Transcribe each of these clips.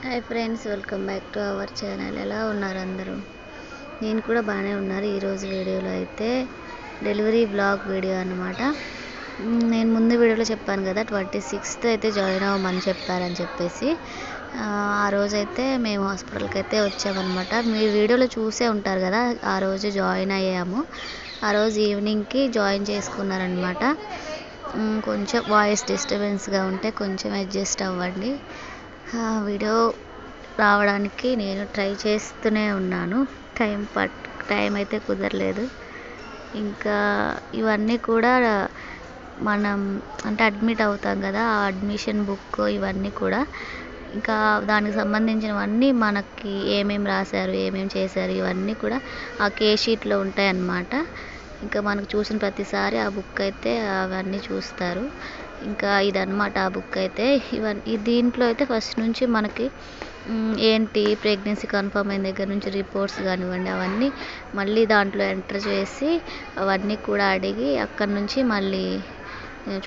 Hi friends, welcome back to our channel. ఎలా ఉన్నారు అందరూ? నేను కూడా బాగానే ఉన్నారు. ఈరోజు వీడియోలో అయితే డెలివరీ బ్లాగ్ వీడియో అన్నమాట. నేను ముందు వీడియోలో చెప్పాను కదా 26th అయితే జాయిన్ అవ్వమని చెప్పారని చెప్పేసి. ఆ రోజైతే మేము హాస్పిటల్కి అయితే వచ్చామన్నమాట. మీరు వీడియోలో చూసే ఉంటారు కదా, ఆ రోజు జాయిన్ అయ్యాము. ఆ రోజు ఈవినింగ్కి జాయిన్ చేసుకున్నారనమాట. కొంచెం వాయిస్ డిస్టర్బెన్స్గా ఉంటే కొంచెం అడ్జస్ట్ అవ్వండి. వీడియో రావడానికి నేను ట్రై చేస్తూనే ఉన్నాను. టైం అయితే కుదరలేదు. ఇంకా ఇవన్నీ కూడా మనం అంటే అడ్మిట్ అవుతాం కదా, ఆ అడ్మిషన్ బుక్ ఇవన్నీ కూడా ఇంకా దానికి సంబంధించినవన్నీ మనకి ఏమేమి రాశారు, ఏమేమి చేశారు ఇవన్నీ కూడా ఆ కేస్ షీట్లో ఉంటాయన్నమాట. ఇంకా మనకు చూసిన ప్రతిసారి ఆ బుక్ అయితే అవన్నీ చూస్తారు. ఇంకా ఇదన్నమాట ఆ బుక్ అయితే. దీంట్లో అయితే ఫస్ట్ నుంచి మనకి ఏంటి ప్రెగ్నెన్సీ కన్ఫర్మ్ అయిన దగ్గర నుంచి రిపోర్ట్స్ కానివ్వండి అవన్నీ మళ్ళీ దాంట్లో ఎంటర్ చేసి అవన్నీ కూడా అడిగి అక్కడి నుంచి మళ్ళీ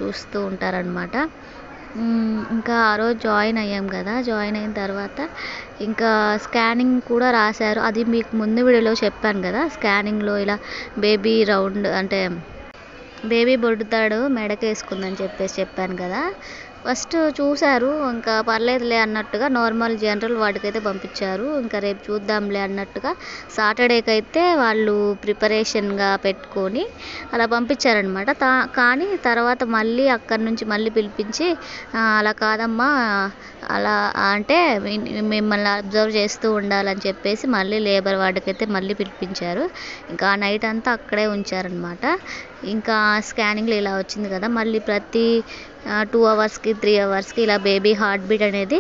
చూస్తూ ఉంటారనమాట. ఇంకా ఆ రోజు జాయిన్ అయ్యాం కదా, జాయిన్ అయిన తర్వాత ఇంకా స్కానింగ్ కూడా రాశారు. అది మీకు ముందు వీడియోలో చెప్పాను కదా, స్కానింగ్లో ఇలా బేబీ రౌండ్ అంటే బేబీ బొడ్డుతాడు మెడకు వేసుకుందని చెప్పాను కదా. ఫస్ట్ చూశారు, ఇంకా పర్లేదులే అన్నట్టుగా నార్మల్ జనరల్ వార్డుకి అయితే పంపించారు. ఇంకా రేపు చూద్దాంలే అన్నట్టుగా సాటర్డేకి అయితే వాళ్ళు ప్రిపరేషన్గా పెట్టుకొని అలా పంపించారనమాట. కానీ తర్వాత మళ్ళీ అక్కడి నుంచి మళ్ళీ పిలిపించి అలా కాదమ్మా, అలా అంటే మిమ్మల్ని అబ్జర్వ్ చేస్తూ ఉండాలని చెప్పేసి మళ్ళీ లేబర్ వార్డుకి అయితే మళ్ళీ పిలిపించారు. ఇంకా నైట్ అంతా అక్కడే ఉంచారనమాట. ఇంకా స్కానింగ్లో ఇలా వచ్చింది కదా, మళ్ళీ ప్రతి 2 అవర్స్కి 3 అవర్స్కి ఇలా బేబీ హార్ట్ బీట్ అనేది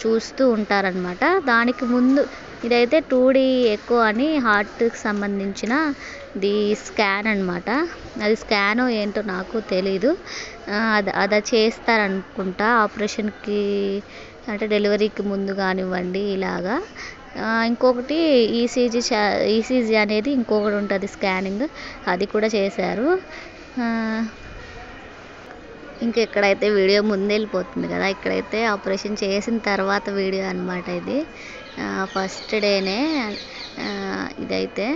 చూస్తూ ఉంటారనమాట. దానికి ముందు ఇదైతే 2D ఎకో అని హార్ట్కి సంబంధించిన ది స్కాన్ అనమాట. అది స్కానో ఏంటో నాకు తెలీదు. అది చేస్తారనుకుంటా ఆపరేషన్కి అంటే డెలివరీకి ముందు కానివ్వండి ఇలాగా. ఇంకొకటి ఈసీజీ అనేది ఇంకొకటి ఉంటుంది స్కానింగ్, అది కూడా చేశారు. ఇంకెక్కడైతే వీడియో ముందెళ్ళిపోతుంది కదా, ఇక్కడైతే ఆపరేషన్ చేసిన తర్వాత వీడియో అనమాట ఇది. ఫస్ట్ డేనే ఇదైతే.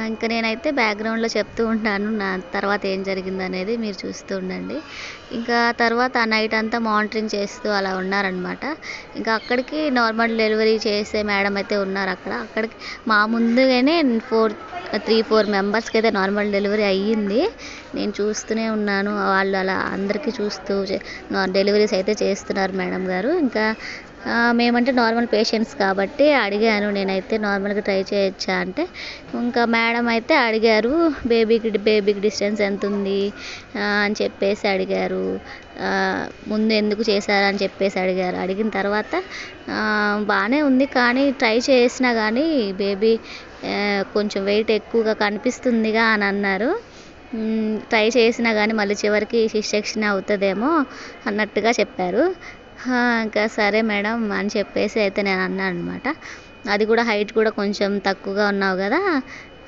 ఇంకా నేనైతే బ్యాక్గ్రౌండ్లో చెప్తూ ఉంటాను నా తర్వాత ఏం జరిగింది అనేది, మీరు చూస్తూ ఉండండి. ఇంకా తర్వాత ఆ నైట్ అంతా మానిటరింగ్ చేస్తూ అలా ఉన్నారనమాట. ఇంకా అక్కడికి నార్మల్ డెలివరీ చేసే మేడం అయితే ఉన్నారు అక్కడికి మా ముందుగానే 3-4 మెంబర్స్కి అయితే నార్మల్ డెలివరీ అయ్యింది. నేను చూస్తూనే ఉన్నాను, వాళ్ళు అలా అందరికీ చూస్తూ డెలివరీస్ అయితే చేస్తున్నారు మేడం గారు. ఇంకా మేమంటే నార్మల్ పేషెంట్స్ కాబట్టి అడిగాను నేనైతే నార్మల్గా ట్రై చేయొచ్చా అంటే, ఇంకా మేడం అయితే అడిగారు బేబీకి డిస్టెన్స్ ఎంత ఉంది అని చెప్పేసి అడిగారు. ముందు ఎందుకు చేశారని చెప్పేసి అడిగారు. అడిగిన తర్వాత బాగానే ఉంది కానీ ట్రై చేసినా కానీ బేబీ కొంచెం వెయిట్ ఎక్కువగా కనిపిస్తుందిగా అని అన్నారు. ట్రై చేసినా కానీ మళ్ళీ చివరికి సిసెక్షన్ అవుతుందేమో అన్నట్టుగా చెప్పారు. ఇంకా సరే మేడం అని చెప్పేసి అయితే నేను అన్నాను అనమాట. అది కూడా హైట్ కూడా కొంచెం తక్కువగా ఉన్నావు కదా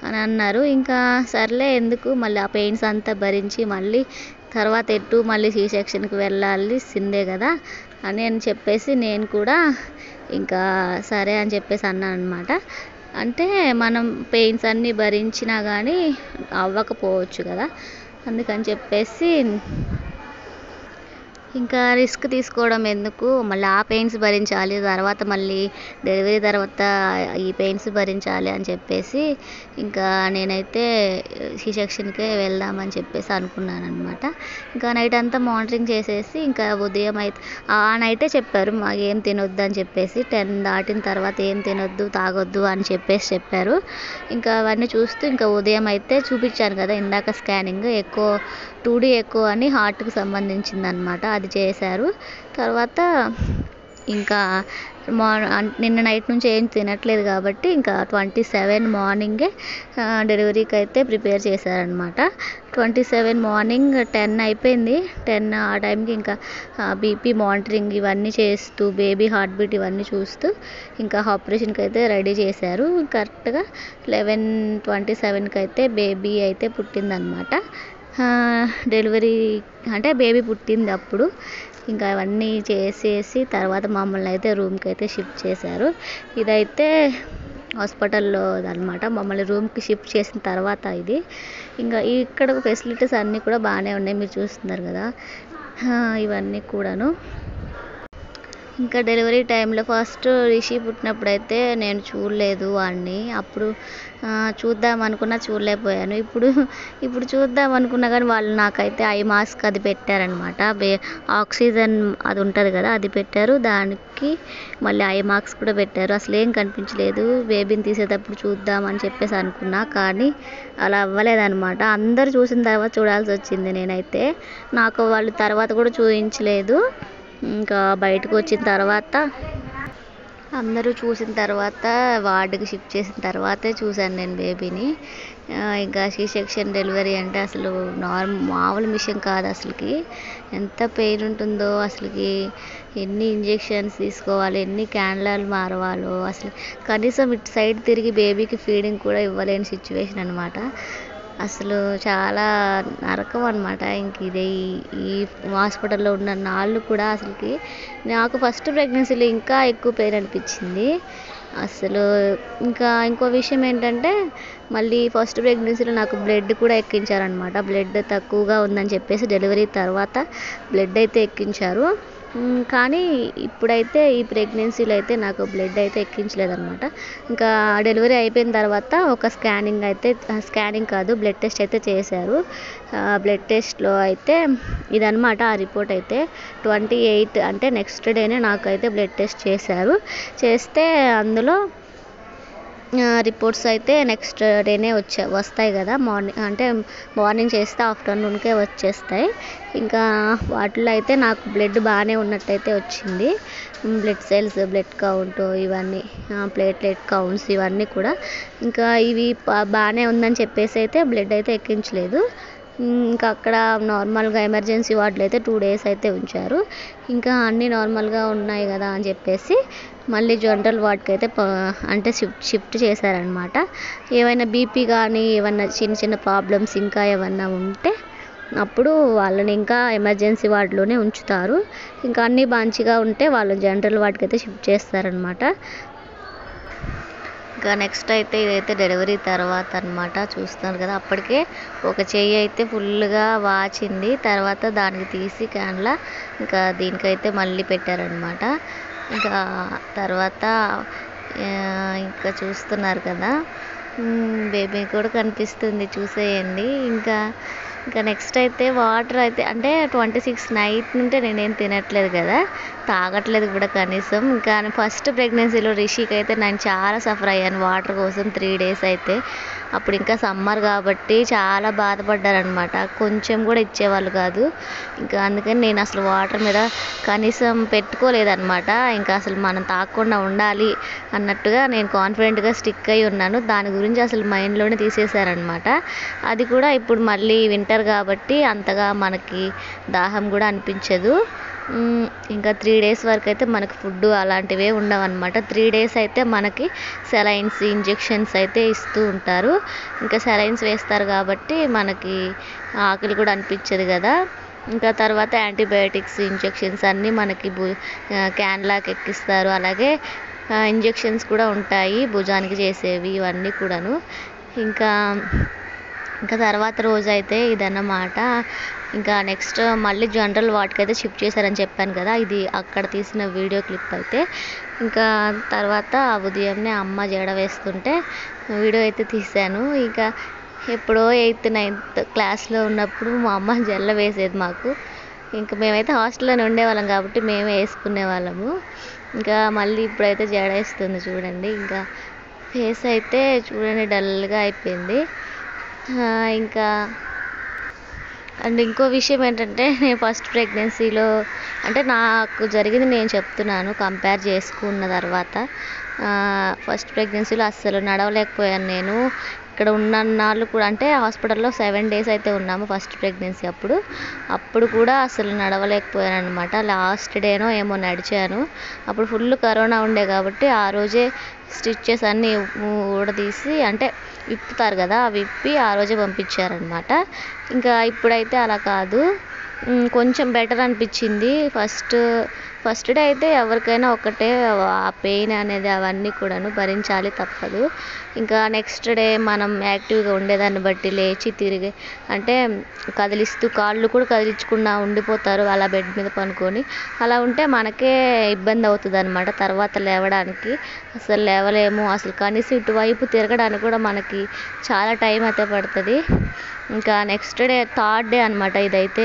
అని అన్నారు. ఇంకా సర్లే ఎందుకు మళ్ళీ ఆ పెయిన్స్ అంతా భరించి మళ్ళీ తర్వాత మళ్ళీ సిసెక్షన్కి వెళ్ళాల్సిందే కదా అని చెప్పేసి నేను కూడా ఇంకా సరే అని చెప్పేసి అన్నాను అనమాట. అంటే మనం పెయిన్స్ అన్నీ భరించినా కానీ అవ్వకపోవచ్చు కదా, అందుకని చెప్పేసి ఇంకా రిస్క్ తీసుకోవడం ఎందుకు, మళ్ళీ ఆ పెయిన్స్ భరించాలి, తర్వాత మళ్ళీ డెలివరీ తర్వాత ఈ పెయిన్స్ భరించాలి అని చెప్పేసి ఇంకా నేనైతే సిసెక్షన్కే వెళ్దామని చెప్పేసి అనుకున్నాను అనమాట. ఇంకా నైట్ అంతా మానిటరింగ్ చేసేసి ఇంకా ఉదయం అయితే ఆ నైటే చెప్పారు మాకు ఏం తినొద్దు అని చెప్పేసి, 10 దాటిన తర్వాత ఏం తినొద్దు తాగొద్దు అని చెప్పారు. ఇంకా అవన్నీ చూస్తూ ఇంకా ఉదయం అయితే చూపించాను కదా ఇందాక స్కానింగ్ 2D ఎకో అని హార్ట్కి సంబంధించింది అనమాట, అది చేశారు. తర్వాత ఇంకా నిన్న నైట్ నుంచి ఏం తినట్లేదు కాబట్టి ఇంకా 27 మార్నింగే డెలివరీకి అయితే ప్రిపేర్ చేశారనమాట. 27 మార్నింగ్ 10 అయిపోయింది. 10 ఆ టైంకి ఇంకా బీపీ మానిటరింగ్ ఇవన్నీ చేస్తూ బేబీ హార్ట్ బీట్ ఇవన్నీ చూస్తూ ఇంకా ఆపరేషన్కి అయితే రెడీ చేశారు. కరెక్ట్గా 11:27కి అయితే బేబీ అయితే పుట్టిందనమాట. డెలివరీ అంటే బేబీ పుట్టింది అప్పుడు. ఇంకా అవన్నీ చేసేసి తర్వాత మమ్మల్ని అయితే రూమ్కి అయితే షిఫ్ట్ చేశారు. ఇదైతే హాస్పిటల్లో అనమాట. మమ్మల్ని రూమ్కి షిఫ్ట్ చేసిన తర్వాత ఇది ఇంకా ఇక్కడ ఫెసిలిటీస్ అన్నీ కూడా బాగానే ఉన్నాయి, మీరు చూస్తున్నారు కదా. ఇవన్నీ కూడాను ఇంకా డెలివరీ టైంలో ఫస్ట్ రిషి పుట్టినప్పుడైతే నేను చూడలేదు వాడిని. అప్పుడు చూద్దాం అనుకున్నా చూడలేకపోయాను. ఇప్పుడు చూద్దాం అనుకున్నా కానీ వాళ్ళు నాకైతే ఐ మాస్క్ అది పెట్టారనమాట. ఆక్సిజన్ అది ఉంటుంది కదా, అది పెట్టారు. దానికి మళ్ళీ ఐ మాస్క్ కూడా పెట్టారు. అసలు ఏం కనిపించలేదు. బేబీని తీసేటప్పుడు చూద్దాం అని చెప్పేసి అనుకున్నా, కానీ అలా అవ్వలేదన్నమాట. అందరు చూసిన తర్వాత చూడాల్సి వచ్చింది. నేనైతే నాకు వాళ్ళు తర్వాత కూడా చూపించలేదు. ఇంకా బయటకు వచ్చిన తర్వాత అందరూ చూసిన తర్వాత వార్డుకి షిఫ్ట్ చేసిన తర్వాతే చూశాను నేను బేబీని. ఇంకా సి సెక్షన్ డెలివరీ అంటే అసలు మామూలు విషయం కాదు. అసలుకి ఎంత పెయిన్ ఉంటుందో, అసలుకి ఎన్ని ఇంజెక్షన్స్ తీసుకోవాలి, ఎన్ని క్యాన్లాలు మారవాలో, అసలు కనీసం ఇటు సైడ్ తిరిగి బేబీకి ఫీడింగ్ కూడా ఇవ్వలేని సిచ్యువేషన్ అనమాట. అసలు చాలా నరకం అనమాట. ఇంక ఇదే ఈ హాస్పిటల్లో ఉన్న నాళ్ళు కూడా అసలుకి నాకు ఫస్ట్ ప్రెగ్నెన్సీలో ఇంకా ఎక్కువ పెయిన్ అనిపించింది. అసలు ఇంకా ఇంకో విషయం ఏంటంటే మళ్ళీ ఫస్ట్ ప్రెగ్నెన్సీలో నాకు బ్లడ్ కూడా ఎక్కించారనమాట. బ్లడ్ తక్కువగా ఉందని చెప్పేసి డెలివరీ తర్వాత బ్లడ్ అయితే ఎక్కించారు. కానీ ఇప్పుడైతే ఈ ప్రెగ్నెన్సీలో అయితే నాకు బ్లడ్ అయితే ఎక్కించలేదన్నమాట. ఇంకా డెలివరీ అయిపోయిన తర్వాత ఒక స్కానింగ్ కాదు, బ్లడ్ టెస్ట్ అయితే చేశారు. బ్లడ్ టెస్ట్లో అయితే ఇదన్నమాట ఆ రిపోర్ట్ అయితే. 28 అంటే నెక్స్ట్ డేనే నాకైతే బ్లడ్ టెస్ట్ చేశారు. చేస్తే అందులో రిపోర్ట్స్ అయితే నెక్స్ట్ డేనే వస్తాయి కదా. మార్నింగ్ చేస్తే ఆఫ్టర్నూన్కే వచ్చేస్తాయి. ఇంకా వాటిలో అయితే నాకు బ్లడ్ బాగానే ఉన్నట్టయితే వచ్చింది. బ్లడ్ సెల్స్, బ్లడ్ కౌంట్, ఇవన్నీ ప్లేట్లెట్ కౌంట్స్ ఇవన్నీ కూడా ఇంకా ఇవి బాగానే ఉందని చెప్పేసి అయితే బ్లడ్ అయితే ఎక్కించలేదు. ఇంకా అక్కడ నార్మల్గా ఎమర్జెన్సీ వార్డులో అయితే 2 days అయితే ఉంచారు. ఇంకా అన్నీ నార్మల్గా ఉన్నాయి కదా అని చెప్పేసి మళ్ళీ జనరల్ వార్డ్కి అయితే అంటే షిఫ్ట్ చేశారనమాట. ఏమైనా బీపీ కానీ ఏమన్నా చిన్న చిన్న ప్రాబ్లమ్స్ ఇంకా ఏమన్నా ఉంటే అప్పుడు వాళ్ళని ఇంకా ఎమర్జెన్సీ వార్డులోనే ఉంచుతారు. ఇంకా అన్నీ మంచిగా ఉంటే వాళ్ళు జనరల్ వార్డ్కి అయితే షిఫ్ట్ చేస్తారనమాట. ఇంకా నెక్స్ట్ అయితే ఇదైతే డెలివరీ తర్వాత అనమాట. చూస్తున్నారు కదా, అప్పటికే ఒక చెయ్యి అయితే ఫుల్గా వాచింది. తర్వాత దానికి తీసి క్యాన్లా ఇంకా దీనికైతే మళ్ళీ పెట్టారనమాట. ఇంకా తర్వాత ఇంకా చూస్తున్నారు కదా, బేబీ కూడా కనిపిస్తుంది, చూసేయండి. ఇంకా నెక్స్ట్ అయితే వాటర్ అయితే అంటే 26 నైట్ నుంటే నేనేం తినట్లేదు కదా, తాగట్లేదు కూడా కనీసం. ఇంకా ఫస్ట్ ప్రెగ్నెన్సీలో రిషికి అయితే నేను చాలా సఫర్ అయ్యాను వాటర్ కోసం 3 days అయితే. అప్పుడు ఇంకా సమ్మర్ కాబట్టి చాలా బాధపడ్డారనమాట. కొంచెం కూడా ఇచ్చేవాళ్ళు కాదు. ఇంకా అందుకని నేను అసలు వాటర్ మీద కనీసం పెట్టుకోలేదన్నమాట. ఇంకా అసలు మనం తాగకుండా ఉండాలి అన్నట్టుగా నేను కాన్ఫిడెంట్గా స్టిక్ అయి ఉన్నాను. దాని గురించి అసలు మైండ్లోనే తీసేశారనమాట. అది కూడా ఇప్పుడు మళ్ళీ వింటర్ కాబట్టి అంతగా మనకి దాహం కూడా అనిపించదు. ఇంకా 3 days వరకు అయితే మనకి ఫుడ్ అలాంటివే ఉండవన్నమాట. 3 days అయితే మనకి సెలైన్స్, ఇంజెక్షన్స్ అయితే ఇస్తూ ఉంటారు. ఇంకా సెలైన్స్ వేస్తారు కాబట్టి మనకి ఆకలి కూడా అనిపించదు కదా. ఇంకా తర్వాత యాంటీబయాటిక్స్, ఇంజెక్షన్స్ అన్నీ మనకి క్యాన్లాకి ఎక్కిస్తారు. అలాగే ఇంజెక్షన్స్ కూడా ఉంటాయి భుజానికి చేసేవి, ఇవన్నీ కూడాను. ఇంకా తర్వాత రోజు అయితే ఇదన్నమాట. ఇంకా నెక్స్ట్ మళ్ళీ జనరల్ వార్డ్కి అయితే షిఫ్ట్ చేశారని చెప్పాను కదా, ఇది అక్కడ తీసిన వీడియో క్లిప్ అయితే. ఇంకా తర్వాత ఉదయంనే అమ్మ జడ వేస్తుంటే వీడియో అయితే తీశాను. ఇంకా ఎప్పుడో 8th 9th క్లాస్లో ఉన్నప్పుడు మా అమ్మ జల్ల వేసేది మాకు. ఇంకా మేమైతే హాస్టల్లోనే ఉండేవాళ్ళం కాబట్టి మేమే వేసుకునే వాళ్ళము. ఇంకా మళ్ళీ ఇప్పుడైతే జడ వేస్తుంది చూడండి. ఇంకా ఫేస్ అయితే చూడండి డల్గా అయిపోయింది. ఇంకా ఇంకో విషయం ఏంటంటే, నేను ఫస్ట్ ప్రెగ్నెన్సీలో అంటే నాకు జరిగింది నేను చెప్తున్నాను కంపేర్ చేసుకున్న తర్వాత. ఫస్ట్ ప్రెగ్నెన్సీలో అస్సలు నడవలేకపోయాను నేను. ఇక్కడ ఉన్నన్నాళ్ళు కూడా అంటే హాస్పిటల్లో 7 days అయితే ఉన్నాము ఫస్ట్ ప్రెగ్నెన్సీ అప్పుడు కూడా అసలు నడవలేకపోయాను అనమాట. లాస్ట్ డేనో ఏమో నడిచాను. అప్పుడు ఫుల్ కరోనా ఉండే కాబట్టి ఆ రోజే స్టిచ్చెస్ అన్నీ ఊడదీసి అంటే విప్పుతారు కదా, విప్పి ఆ రోజే పంపించారనమాట. ఇంకా ఇప్పుడైతే అలా కాదు. కొంచెం బెటర్ అనిపించింది. ఫస్ట్ డే అయితే ఎవరికైనా ఒకటే ఆ పెయిన్ అనేది అవన్నీ కూడాను భరించాలి, తప్పదు. ఇంకా నెక్స్ట్ డే మనం యాక్టివ్గా ఉండేదాన్ని బట్టి లేచి తిరిగి అంటే కదిలిస్తూ కాళ్ళు కూడా కదిలించకుండా ఉండిపోతారు అలా బెడ్ మీద పనుకొని. అలా ఉంటే మనకే ఇబ్బంది అవుతుంది అనమాట. తర్వాత లేవడానికి అసలు లేవలేము. అసలు కనీసం ఇటువైపు తిరగడానికి కూడా మనకి చాలా టైం అయితే పడుతుంది. ఇంకా నెక్స్ట్ డే థర్డ్ డే అనమాట ఇదైతే.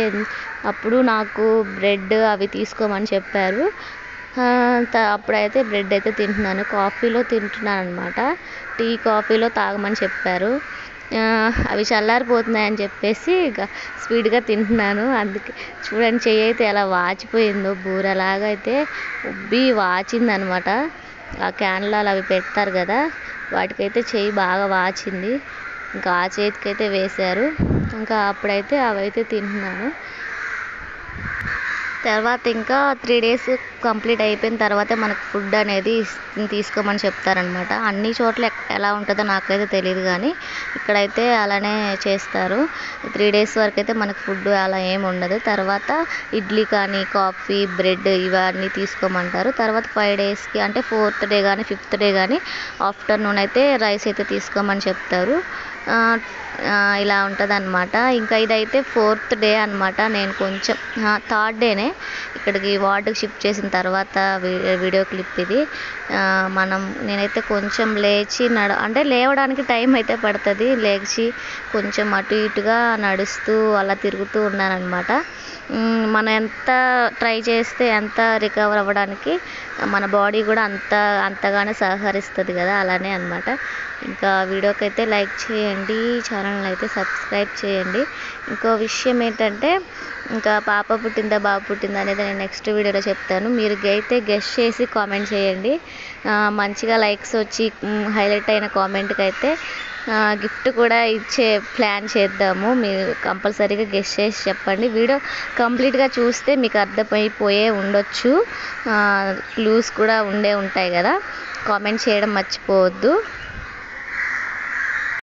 అప్పుడు నాకు బ్రెడ్ అవి తీసుకోమని చెప్పారు. అప్పుడైతే బ్రెడ్ అయితే తింటున్నాను. కాఫీలో తింటున్నాను అనమాట. టీ కాఫీలో తాగమని చెప్పారు. అవి చల్లారిపోతున్నాయని చెప్పేసి ఇక స్పీడ్గా తింటున్నాను. అందుకే చూడండి, చెయ్యి అయితే ఎలా వాచిపోయిందో, బూరలాగా అయితే ఉబ్బి వాచిందనమాట. ఆ క్యాన్లాలు అవి పెడతారు కదా, వాటికైతే చెయ్యి బాగా వాచింది. ఇంకా ఆ చేతికైతే వేశారు. ఇంకా అప్పుడైతే అవైతే తింటున్నాను. తర్వాత ఇంకా 3 days కంప్లీట్ అయిపోయిన తర్వాత మనకు ఫుడ్ అనేది తీసుకోమని చెప్తారనమాట. అన్ని చోట్ల ఎలా ఉంటుందో నాకైతే తెలియదు, కానీ ఇక్కడైతే అలానే చేస్తారు. 3 days వరకు అయితే మనకు ఫుడ్ అలా ఏమి ఉండదు. తర్వాత ఇడ్లీ కానీ కాఫీ బ్రెడ్ ఇవన్నీ తీసుకోమంటారు. తర్వాత 5 daysకి అంటే 4th day కానీ 5th day కానీ ఆఫ్టర్నూన్ అయితే రైస్ అయితే తీసుకోమని చెప్తారు. ఇలా ఉంటుంది అనమాట. ఇంకా ఇదైతే 4th day అనమాట. నేను కొంచెం 3rd dayనే ఇక్కడికి వార్డుకి షిఫ్ట్ చేసిన తర్వాత వీడియో క్లిప్ ఇది. నేనైతే కొంచెం లేచి అంటే లేవడానికి టైం అయితే పడుతుంది. లేచి కొంచెం అటు ఇటుగా నడుస్తూ అలా తిరుగుతూ ఉన్నానన్నమాట. మనం ఎంత ట్రై చేస్తే ఎంత రికవర్ అవ్వడానికి మన బాడీ కూడా అంతగానే సహకరిస్తుంది కదా, అలానే అనమాట. ఇంకా వీడియోకి అయితే లైక్ చేయండి, ఛానల్ని అయితే సబ్స్క్రైబ్ చేయండి. ఇంకో విషయం ఏంటంటే, ఇంకా పాప పుట్టిందా బాబు పుట్టిందా అనేది నేను నెక్స్ట్ వీడియోలో చెప్తాను. మీరు అయితే గెస్ చేసి కామెంట్ చేయండి. మంచిగా లైక్స్ వచ్చి హైలైట్ అయిన కామెంట్కి అయితే గిఫ్ట్ కూడా ఇచ్చే ప్లాన్ చేద్దాము. మీరు కంపల్సరీగా గెస్ చేసి చెప్పండి. వీడియో కంప్లీట్గా చూస్తే మీకు అర్థమైపోయే ఉండొచ్చు. క్లూస్ కూడా ఉంటాయి కదా. కామెంట్ చేయడం మర్చిపోవద్దు.